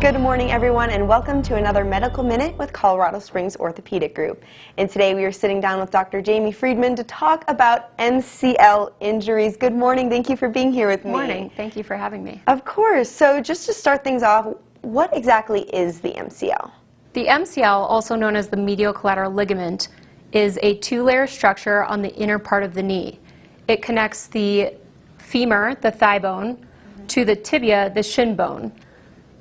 Good morning, everyone, and welcome to another Medical Minute with Colorado Springs Orthopaedic Group. And today we are sitting down with Dr. Jamie Friedman to talk about MCL injuries. Good morning. Thank you for being here with me. Good morning. Thank you for having me. Of course. So just to start things off, what exactly is the MCL? The MCL, also known as the medial collateral ligament, is a two-layer structure on the inner part of the knee. It connects the femur, the thigh bone, to the tibia, the shin bone.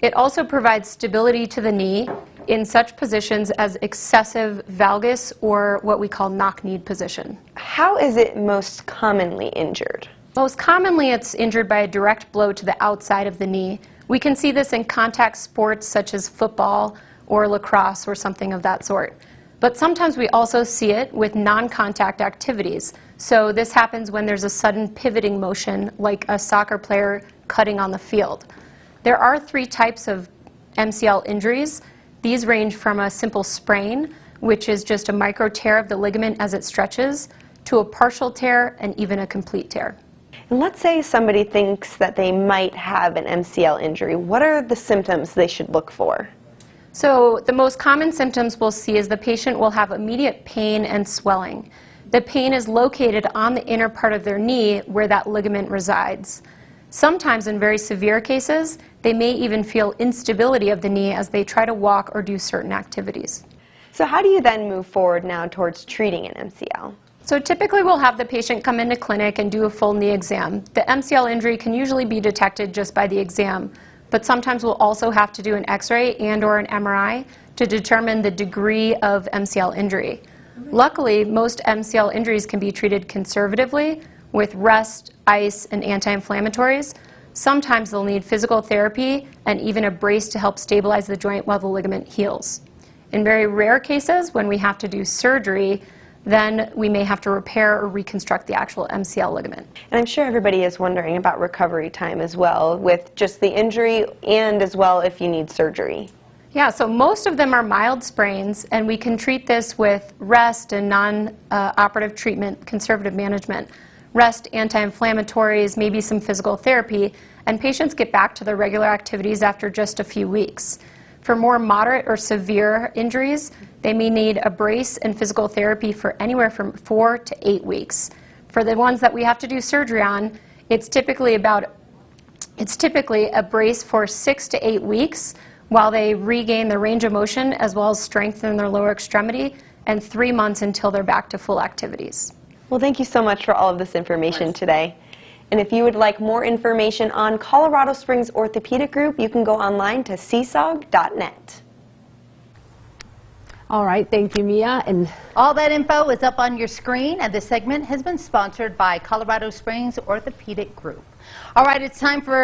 It also provides stability to the knee in such positions as excessive valgus or what we call knock-kneed position. How is it most commonly injured? Most commonly, it's injured by a direct blow to the outside of the knee. We can see this in contact sports such as football or lacrosse or something of that sort. But sometimes we also see it with non-contact activities. So this happens when there's a sudden pivoting motion, like a soccer player cutting on the field. There are three types of MCL injuries. These range from a simple sprain, which is just a micro tear of the ligament as it stretches, to a partial tear and even a complete tear. And let's say somebody thinks that they might have an MCL injury. What are the symptoms they should look for? So the most common symptoms we'll see is the patient will have immediate pain and swelling. The pain is located on the inner part of their knee where that ligament resides. Sometimes in very severe cases, they may even feel instability of the knee as they try to walk or do certain activities. So how do you then move forward now towards treating an MCL? So typically we'll have the patient come into clinic and do a full knee exam. The MCL injury can usually be detected just by the exam, but sometimes we'll also have to do an X-ray and or an MRI to determine the degree of MCL injury. Luckily, most MCL injuries can be treated conservatively with rest, ice, and anti-inflammatories. Sometimes they'll need physical therapy and even a brace to help stabilize the joint while the ligament heals. In very rare cases, when we have to do surgery, then we may have to repair or reconstruct the actual MCL ligament. And I'm sure everybody is wondering about recovery time as well, with just the injury and as well if you need surgery. Yeah, so most of them are mild sprains, and we can treat this with rest and non-operative treatment, conservative management. Rest, anti-inflammatories, maybe some physical therapy, and patients get back to their regular activities after just a few weeks. For more moderate or severe injuries, they may need a brace and physical therapy for anywhere from 4 to 8 weeks. For the ones that we have to do surgery on, it's typically a brace for 6 to 8 weeks while they regain their range of motion as well as strengthen their lower extremity, and 3 months until they're back to full activities. Well, thank you so much for all of this information today. And if you would like more information on Colorado Springs Orthopaedic Group, you can go online to csog.net. All right, thank you, Mia. And all that info is up on your screen, and this segment has been sponsored by Colorado Springs Orthopaedic Group. All right, it's time for